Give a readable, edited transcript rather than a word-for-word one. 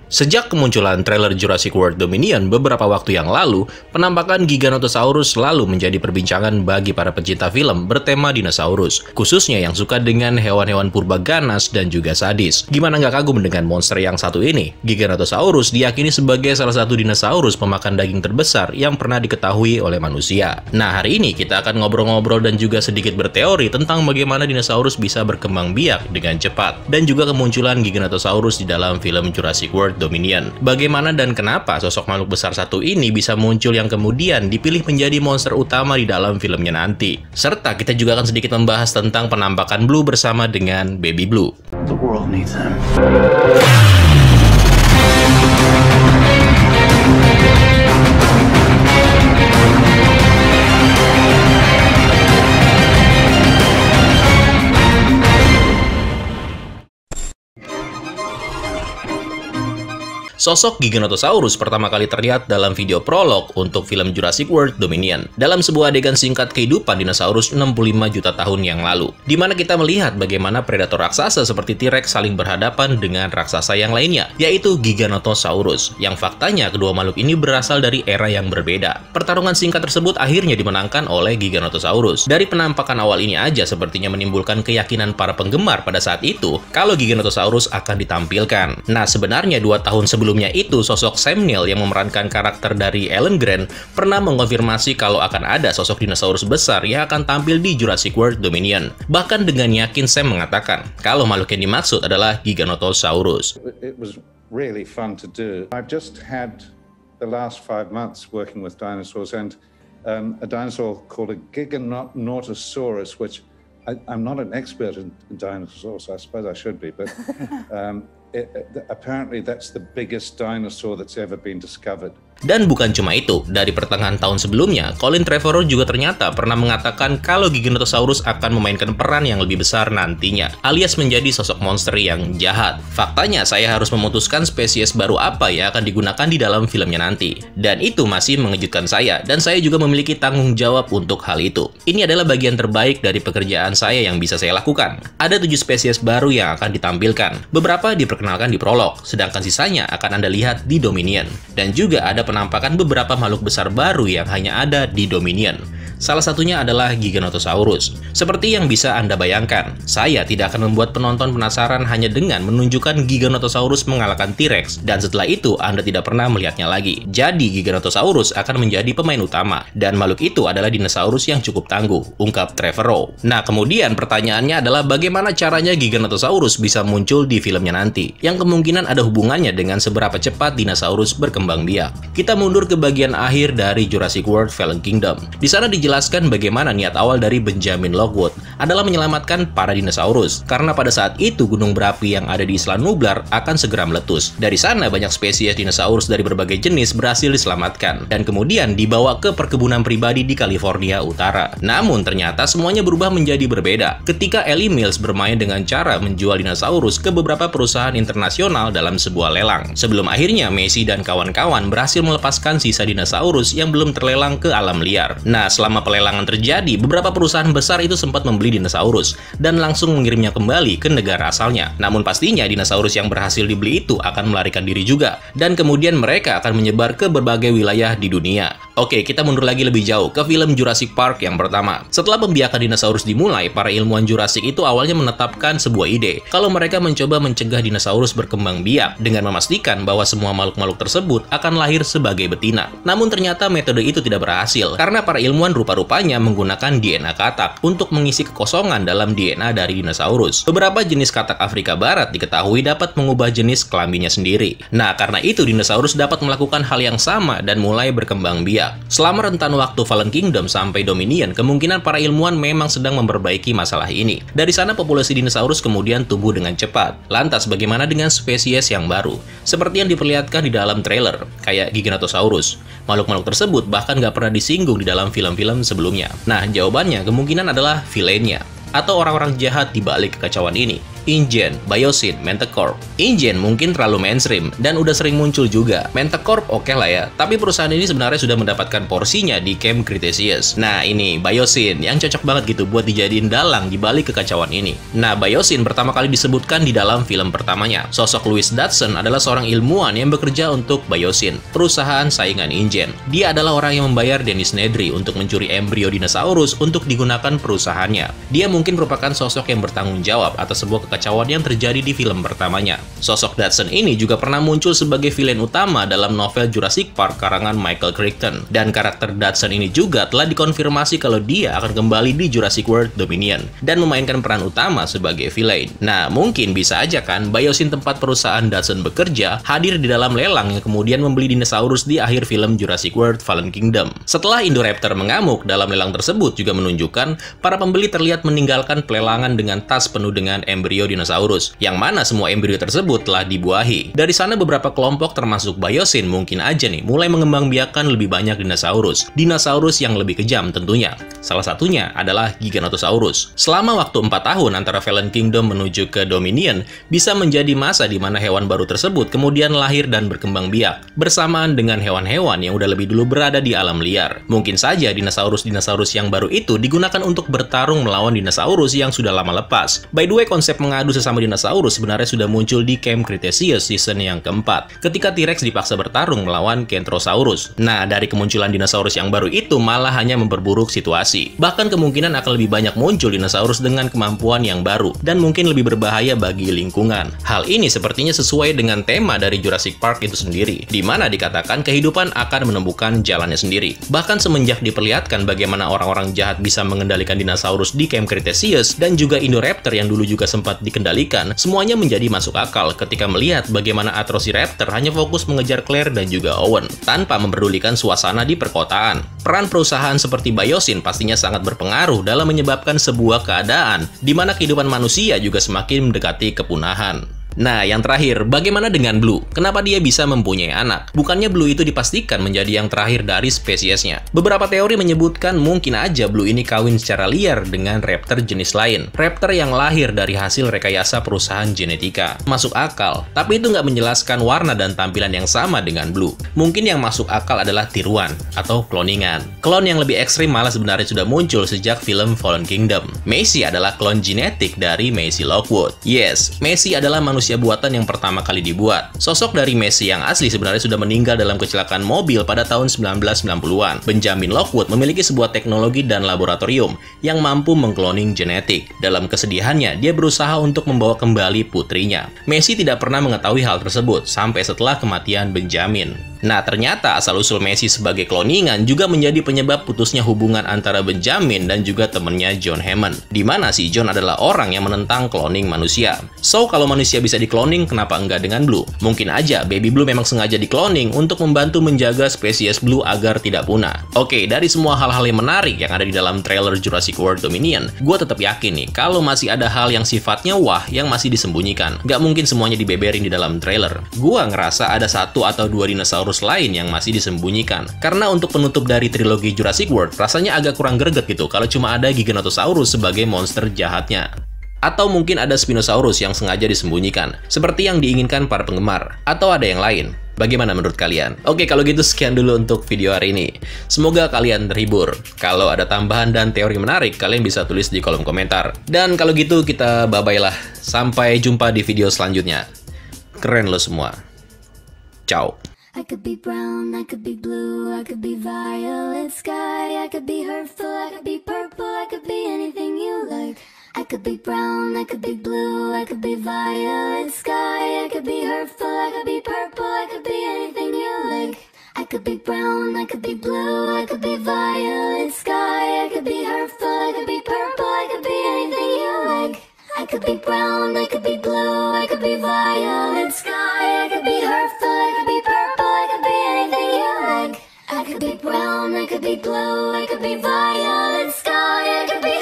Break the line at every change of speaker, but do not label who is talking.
Sejak kemunculan trailer Jurassic World Dominion beberapa waktu yang lalu, penampakan Giganotosaurus selalu menjadi perbincangan bagi para pecinta film bertema dinosaurus, khususnya yang suka dengan hewan-hewan purba ganas dan juga sadis. Gimana nggak kagum dengan monster yang satu ini? Giganotosaurus diyakini sebagai salah satu dinosaurus pemakan daging terbesar yang pernah diketahui oleh manusia. Nah, hari ini kita akan ngobrol-ngobrol dan juga sedikit berteori tentang bagaimana dinosaurus bisa berkembang biak dengan cepat, dan juga kemunculan Giganotosaurus di dalam film Jurassic World Dominion. Bagaimana dan kenapa sosok makhluk besar satu ini bisa muncul yang kemudian dipilih menjadi monster utama di dalam filmnya nanti. Serta kita juga akan sedikit membahas tentang penampakan Blue bersama dengan Baby Blue.
The world needs him.
Sosok Giganotosaurus pertama kali terlihat dalam video prolog untuk film Jurassic World Dominion, dalam sebuah adegan singkat kehidupan dinosaurus 65 juta tahun yang lalu, di mana kita melihat bagaimana predator raksasa seperti T-Rex saling berhadapan dengan raksasa yang lainnya, yaitu Giganotosaurus, yang faktanya kedua makhluk ini berasal dari era yang berbeda. Pertarungan singkat tersebut akhirnya dimenangkan oleh Giganotosaurus. Dari penampakan awal ini aja sepertinya menimbulkan keyakinan para penggemar pada saat itu kalau Giganotosaurus akan ditampilkan. Nah, sebenarnya 2 tahun sebelumnya itu, sosok Sam Neill yang memerankan karakter dari Alan Grant pernah mengonfirmasi kalau akan ada sosok dinosaurus besar yang akan tampil di Jurassic World Dominion. Bahkan dengan yakin Sam mengatakan kalau makhluk yang dimaksud adalah Giganotosaurus.
It was really fun to do. I've just had the last 5 months working with dinosaurs, and a dinosaur called a Giganotosaurus, which I'm not an expert in dinosaurs. I suppose I should be, but apparently that's the biggest dinosaur that's ever been discovered.
Dan bukan cuma itu, dari pertengahan tahun sebelumnya, Colin Trevorrow juga ternyata pernah mengatakan kalau Giganotosaurus akan memainkan peran yang lebih besar nantinya, alias menjadi sosok monster yang jahat. Faktanya, saya harus memutuskan spesies baru apa yang akan digunakan di dalam filmnya nanti. Dan itu masih mengejutkan saya, dan saya juga memiliki tanggung jawab untuk hal itu. Ini adalah bagian terbaik dari pekerjaan saya yang bisa saya lakukan. Ada 7 spesies baru yang akan ditampilkan. Beberapa diperkenalkan di prolog, sedangkan sisanya akan Anda lihat di Dominion. Dan juga ada penampakan beberapa makhluk besar baru yang hanya ada di Dominion. Salah satunya adalah Giganotosaurus. Seperti yang bisa Anda bayangkan, saya tidak akan membuat penonton penasaran hanya dengan menunjukkan Giganotosaurus mengalahkan T-Rex, dan setelah itu Anda tidak pernah melihatnya lagi. Jadi Giganotosaurus akan menjadi pemain utama, dan makhluk itu adalah dinosaurus yang cukup tangguh, ungkap Trevorrow. Nah, kemudian pertanyaannya adalah bagaimana caranya Giganotosaurus bisa muncul di filmnya nanti, yang kemungkinan ada hubungannya dengan seberapa cepat dinosaurus berkembang biak. Kita mundur ke bagian akhir dari Jurassic World Fallen Kingdom. Di sana dijelaskan bagaimana niat awal dari Benjamin Lockwood adalah menyelamatkan para dinosaurus, karena pada saat itu gunung berapi yang ada di Isla Nublar akan segera meletus. Dari sana banyak spesies dinosaurus dari berbagai jenis berhasil diselamatkan, dan kemudian dibawa ke perkebunan pribadi di California Utara. Namun ternyata semuanya berubah menjadi berbeda ketika Ellie Mills bermain dengan cara menjual dinosaurus ke beberapa perusahaan internasional dalam sebuah lelang. Sebelum akhirnya Messi dan kawan-kawan berhasil melepaskan sisa dinosaurus yang belum terlelang ke alam liar. Nah, selama pelelangan terjadi, beberapa perusahaan besar itu sempat membeli dinosaurus dan langsung mengirimnya kembali ke negara asalnya. Namun pastinya dinosaurus yang berhasil dibeli itu akan melarikan diri juga, dan kemudian mereka akan menyebar ke berbagai wilayah di dunia. Oke, kita mundur lagi lebih jauh ke film Jurassic Park yang pertama. Setelah pembiakan dinosaurus dimulai, para ilmuwan Jurassic itu awalnya menetapkan sebuah ide kalau mereka mencoba mencegah dinosaurus berkembang biak dengan memastikan bahwa semua makhluk-makhluk tersebut akan lahir sebagai betina. Namun ternyata metode itu tidak berhasil, karena para ilmuwan rupa-rupanya menggunakan DNA katak untuk mengisi kekosongan dalam DNA dari dinosaurus. Beberapa jenis katak Afrika Barat diketahui dapat mengubah jenis kelaminnya sendiri. Nah, karena itu dinosaurus dapat melakukan hal yang sama dan mulai berkembang biak. Selama rentan waktu Fallen Kingdom sampai Dominion, kemungkinan para ilmuwan memang sedang memperbaiki masalah ini. Dari sana populasi dinosaurus kemudian tumbuh dengan cepat. Lantas bagaimana dengan spesies yang baru? Seperti yang diperlihatkan di dalam trailer, kayak Giganotosaurus. Makhluk-makhluk tersebut bahkan nggak pernah disinggung di dalam film-film sebelumnya. Nah, jawabannya kemungkinan adalah villainnya, atau orang-orang jahat di balik kekacauan ini. InGen, Biosyn, Manticore. InGen mungkin terlalu mainstream dan udah sering muncul juga. Manticore oke lah ya, tapi perusahaan ini sebenarnya sudah mendapatkan porsinya di Camp Cretaceous. Nah ini Biosyn yang cocok banget gitu buat dijadiin dalang di balik kekacauan ini. Nah Biosyn pertama kali disebutkan di dalam film pertamanya. Sosok Louis Dodson adalah seorang ilmuwan yang bekerja untuk Biosyn, perusahaan saingan InGen. Dia adalah orang yang membayar Dennis Nedry untuk mencuri embrio dinosaurus untuk digunakan perusahaannya. Dia mungkin merupakan sosok yang bertanggung jawab atas sebuah kekacauan yang terjadi di film pertamanya. Sosok Dodson ini juga pernah muncul sebagai villain utama dalam novel Jurassic Park karangan Michael Crichton. Dan karakter Dodson ini juga telah dikonfirmasi kalau dia akan kembali di Jurassic World Dominion dan memainkan peran utama sebagai villain. Nah, mungkin bisa aja kan Biosyn, tempat perusahaan Dodson bekerja, hadir di dalam lelang yang kemudian membeli dinosaurus di akhir film Jurassic World Fallen Kingdom. Setelah Indoraptor mengamuk, dalam lelang tersebut juga menunjukkan para pembeli terlihat meninggalkan pelelangan dengan tas penuh dengan embrio dinosaurus, yang mana semua embrio tersebut telah dibuahi. Dari sana beberapa kelompok termasuk Biosyn mungkin aja nih mulai mengembangbiakan lebih banyak dinosaurus yang lebih kejam tentunya. Salah satunya adalah Giganotosaurus. Selama waktu 4 tahun antara Fallen Kingdom menuju ke Dominion, bisa menjadi masa di mana hewan baru tersebut kemudian lahir dan berkembang biak, bersamaan dengan hewan-hewan yang udah lebih dulu berada di alam liar. Mungkin saja dinosaurus yang baru itu digunakan untuk bertarung melawan dinosaurus yang sudah lama lepas. By the way, konsep mengadu sesama dinosaurus sebenarnya sudah muncul di Camp Cretaceous season yang keempat, ketika T-Rex dipaksa bertarung melawan Kentrosaurus. Nah, dari kemunculan dinosaurus yang baru itu malah hanya memperburuk situasi. Bahkan kemungkinan akan lebih banyak muncul dinosaurus dengan kemampuan yang baru, dan mungkin lebih berbahaya bagi lingkungan. Hal ini sepertinya sesuai dengan tema dari Jurassic Park itu sendiri, di mana dikatakan kehidupan akan menemukan jalannya sendiri. Bahkan semenjak diperlihatkan bagaimana orang-orang jahat bisa mengendalikan dinosaurus di Camp Cretaceous dan juga Indoraptor yang dulu juga sempat dikendalikan, semuanya menjadi masuk akal ketika melihat bagaimana Atrociraptor hanya fokus mengejar Claire dan juga Owen, tanpa memperdulikan suasana di perkotaan. Peran perusahaan seperti Biosyn pastinya sangat berpengaruh dalam menyebabkan sebuah keadaan di mana kehidupan manusia juga semakin mendekati kepunahan. Nah, yang terakhir, bagaimana dengan Blue? Kenapa dia bisa mempunyai anak? Bukannya Blue itu dipastikan menjadi yang terakhir dari spesiesnya. Beberapa teori menyebutkan mungkin aja Blue ini kawin secara liar dengan raptor jenis lain. Raptor yang lahir dari hasil rekayasa perusahaan genetika. Masuk akal, tapi itu nggak menjelaskan warna dan tampilan yang sama dengan Blue. Mungkin yang masuk akal adalah tiruan atau kloningan. Klon yang lebih ekstrim malah sebenarnya sudah muncul sejak film Fallen Kingdom. Macy adalah klon genetik dari Macy Lockwood. Yes, Macy adalah manusia buatan yang pertama kali dibuat. Sosok dari Macy yang asli sebenarnya sudah meninggal dalam kecelakaan mobil pada tahun 1990-an. Benjamin Lockwood memiliki sebuah teknologi dan laboratorium yang mampu mengkloning genetik. Dalam kesedihannya, dia berusaha untuk membawa kembali putrinya. Macy tidak pernah mengetahui hal tersebut sampai setelah kematian Benjamin. Nah, ternyata asal-usul Macy sebagai kloningan juga menjadi penyebab putusnya hubungan antara Benjamin dan juga temannya John Hammond, di mana si John adalah orang yang menentang cloning manusia. So, kalau manusia bisa dikloning, kenapa enggak dengan Blue? Mungkin aja Baby Blue memang sengaja dikloning untuk membantu menjaga spesies Blue agar tidak punah. Oke, dari semua hal-hal yang menarik yang ada di dalam trailer Jurassic World Dominion, gue tetap yakin nih, kalau masih ada hal yang sifatnya wah yang masih disembunyikan. Nggak mungkin semuanya dibeberin di dalam trailer. Gue ngerasa ada 1 atau 2 dinosaurus lain yang masih disembunyikan. Karena untuk penutup dari trilogi Jurassic World, rasanya agak kurang greget gitu kalau cuma ada Giganotosaurus sebagai monster jahatnya. Atau mungkin ada Spinosaurus yang sengaja disembunyikan, seperti yang diinginkan para penggemar. Atau ada yang lain. Bagaimana menurut kalian? Oke, kalau gitu sekian dulu untuk video hari ini. Semoga kalian terhibur. Kalau ada tambahan dan teori menarik, kalian bisa tulis di kolom komentar. Dan kalau gitu kita bye-bye lah. Sampai jumpa di video selanjutnya. Keren lo semua. Ciao.
I could be brown, I could be blue, I could be violet sky, I could be hurtful, I could be purple, I could be anything you like. I could be brown, I could be blue, I could be violet sky, I could be hurtful, I could be purple, I could be anything you like. I could be brown, I could be blue, I could be violet sky, I could be hurtful, I could be purple, I could be anything you like. I could be brown, I could be blue, I could be violet sky, I could be hurtful, I could be purple, I could be anything you like. I could be brown, I could be blue, I could be violet sky, I could be